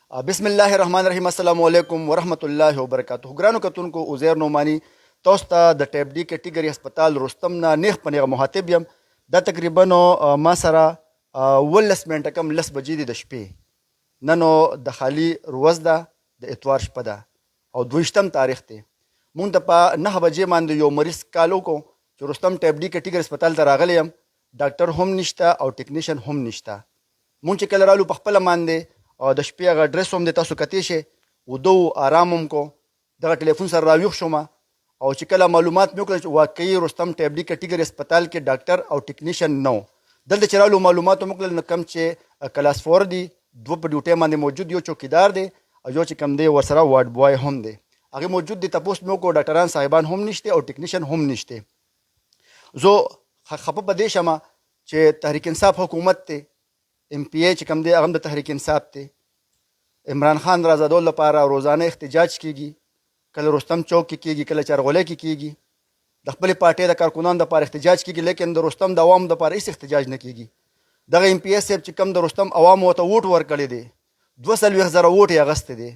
بسم الله الرحمن الرحیم. السلام علیکم ورحمت الله وبرکاتہ. ګرانو کتونکو عزیر نعمانی تاسو ته د ټیپ ډي کټګوري هسپتال رستم نه نیغ په نیغه مخاطب یم. دا تقریبا ما سره 18 منټه کم 10 بجې دي د شپې. نن د خالي روز ده، د اتوار شپه ده او 22 تاریخ دی. مونږ ته په 9 بجې باندې یو مریض کال وکړو چې رستم ټیپ ډي کټګوري هسپتال ته راغلی یم. ډاکټر هم نشته او ټیکنیشن هم نشته. مونږ چې کله رالو په خپله باندې او د شپې هغه ډرس هم د تاسو کتی شي ودو آرام هم کو دغه ټلیفون سره راویښ شوم او چې کله معلومات مې وکړل چې واقعي رستم ټیپ ډي کټګوري هسپتال کې ډاکټر او ټیکنیشن نه و. دلته چې رالو معلومات مې وکړل نو کم چې کلاس 4 دي، دوه په ډیوټۍ باندې موجود، یو چوکیدار دی او یو چې کم دی ورسره وارډ بوای هم دی، هغه موجود دی. تپوس مې وکړو ډاکټران صاحبان هم نشته او ټیکنیشن هم نشته. زه خفه په دې شمه چې تحریک انصاف حکومت دی، ام پی ای چې کم دی هغه د تحریک انصاف دی. عمران خان رازادول لپاره روزانه احتجاج کیږي، کله رستم چوک کې کیږي، کله چرغولی کې کیږي. د خپلې پارټۍ د کارکنانو لپاره احتجاج کیږي، لیکن د رستم د عوامو لپاره هیڅ احتجاج نه کیږي. دغه ام پی ایس صاحب چې کم د رستم عوامو ته ووټ ورکړی دی، 240,000 ووټ یې اخیستی دی،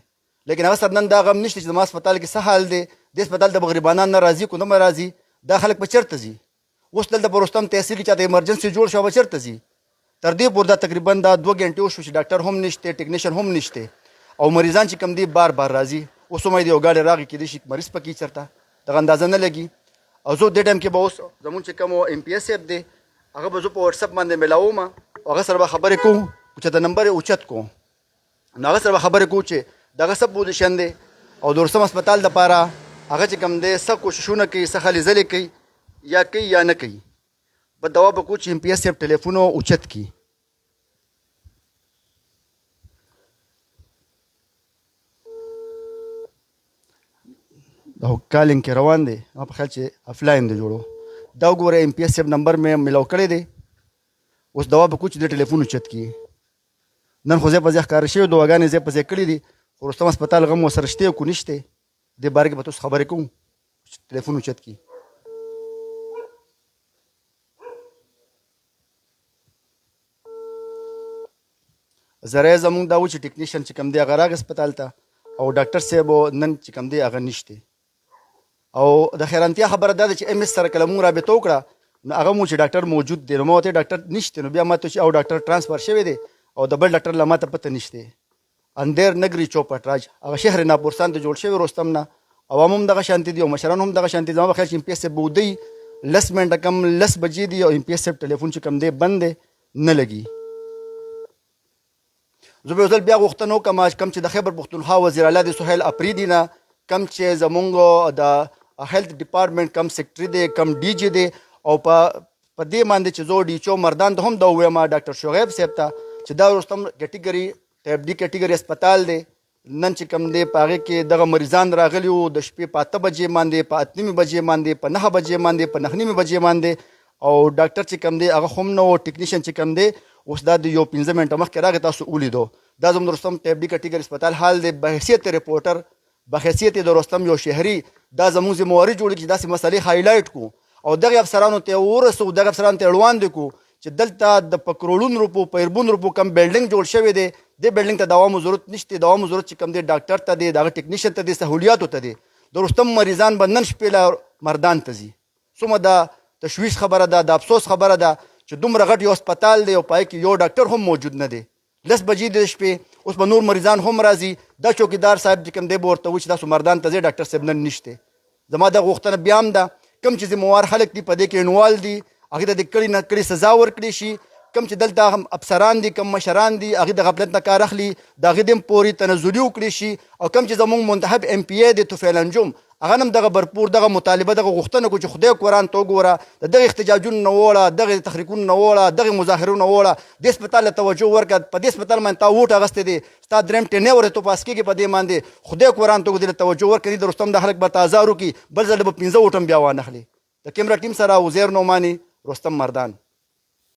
لیکن هغه سره نن دا غم نشته چې زما هسپتال کې څه حال دی. دې هسپتال ته به غریبانان نه راځي کو نه راځي، دا خلک به چېرته ځي؟ اوس دلته په رستم تحصیل کې چاته ایمرجنسي جوړ شو به چېرته ځي؟ تر دې پورې دا تقریبا دا 2 غنټې وشو چې ډاکټر هم نشته، ټیکنیشن هم نشته او مریضان چې کم دي بار بار راځي. اوس هم یو ګاډی راغی کېدای شي مریض پکې چېرته دغه اندازه نه لګي. او زه دې ټایم کې به اوس زمونږ چې کوم ام پی ایس صاحب دی هغه به زه په وټساپ باندې میلاوم او هغه سره به خبرې کوم چې د نمبر یې اوچت کوم، نو هغه سره به خبرې کوو چې دغه څه پوزیشن دی او د رستم هسپتال دپاره هغه چې کوم دی څه کوششونه کوي، څه هلې ځلې کوي یا کوي یا نه کوي. په دوا به کوو چې ام پی ایس صاحب ټلیفون اوچت کړي. دا کالینګ کې روان دی، ما په خیال چې افلاین دی جوړو. دا وګوره ام پی ایس صاحب نمبر مې میلاو کړی دی. اوس دوا به کوو چې د ټلیفون اوچت کړي. نن خو ځای په ځای ښکاره شوي، دواګانې ځای په ځای کړي دي، خو رستم هسپتال غم ورسره شته کو نشته. دې باره کې به تاسو خبرې کوم چې ټلیفون اوچت کړي. ذریعه زمونږ دا و چې ټیکنیشن چې کوم دی هغه راغی هسپتال ته او ډاکټر صاحب نن چې کوم دی هغه نشته. او د حیرانتیا خبره دا ده چې ام ایس سره کله مونږ رابطه وکړه نو هغه مو چې ډاکټر موجود دی، نو ما ورته ډاکټر نشته، نو بیا ما ته چې او ډاکټر ټرانسفر شوی دی او د بل ډاکټر له ما ته پته نشته. اندیر نګري چوپټراج هغه شهر ناپورسان ته جوړ شوی رستم نه، عوام هم دغه شانتي دي او مشران هم دغه شانتي دي. زما په خیال چې ام پی ایس صاحب به ودی 10 منټه کم 10 بجې دي او ام پی ایس صاحب ټلیفون چې کوم دی بند دی نه لګي. زه به یو ځل بیا غوښتنه وکړم کوم چې د خیبر پښتونخوا وزیر اعلی دی سهیل اپریدي نه، کوم چې زمونږ د هیلث ډپارټمنټ کم سیکټري دی، کم ډي جي دی، او په دې باندې چې زه ډي چو مردان ته هم دا ووایم ډاکټر شعیب صاحب ته چې دا رستم کټګوري ټیپ ډي کټګوري هسپتال دی. نن چې کوم دی په هغې کې دغه مریضان راغلي وو د شپې په 8 بجې باندې، په 8 بجې باندې، په 9 بجې باندې، په 9 بجې باندې، او ډاکټر چې کوم دی هغه هم نه و، ټیکنیشن چې کوم دی اوس دا د یو 15 منټه مخکې راغی تاسو ولیدو. دا زموږ رستم ټیپ ډي کټګوري هسپتال حال دی. بحیثیت رپورټر، بحیثیت د رستم یو شهري، دا زموږ ذمواري جوړه چې داسې مسلې هایلایټ کو او دغه افسرانو ته ورسو، دغه افسرانو ته وړاندې کو چې دلته د په کروړونو روپو په اربون روپو کم بلډینګ جوړ شوی دی. دې بلډینګ ته د عوامو ضرورت نشته. د عوامو ضرورت چې کم دی ډاکټر ته دی، دغه ټیکنیشن ته دی، سهولیاتو ته دی. د رستم مریضان به نن شپې له مردان ته ځي. څومره د تشویش خبره ده، د افسوس خبره ده چې دومره غټ یو هسپتال دی او پای کې یو ډاکټر هم موجود نه دی. 10 بجې د شپې اوس به نور مریضان هم راځي. دا چوکیدار صاحب چې کوم دی به ورته وایي چې تاسو مردان ته ځئ، ډاکټر صاحب نن نشته. زما دغه غوښتنه بیا هم ده کوم چې ذموار خلک دي په دې کې انوال دي هغې ته د کړي نه کړي سزا ورکړي شي. کوم چې دلته هم افسران دي، کوم مشران دي، هغې د غفلت نه کار اخلي، د هغې دې هم پورې تنزلي وکړي شي. او کوم چې زموږ منتخب ام پی ای دی طفیل انجم، هغه هم دغه برپور دغه مطالبه دغه غوښتنه کو چې خدای قرآن ته وګوره، د دغه احتجاجونو نه وړه، دغه تحریکونو نه وړه، دغه مظاهرو نه وړه، دې هسپتال ته توجه ورکړه. په دې هسپتال باندې تا ووټ اخیستی دی، ستا درېیم ټینۍ ورته تو پاس کېږي په دې باندې. خدای قرآن ته دې توجه ورکړي، د رستم د خلک به تازه وکړي، بل ځل به 15 ووټ هم بیا وانخلي. د کیمرا ټیم سره وزیر نعمانی، رستم مردان.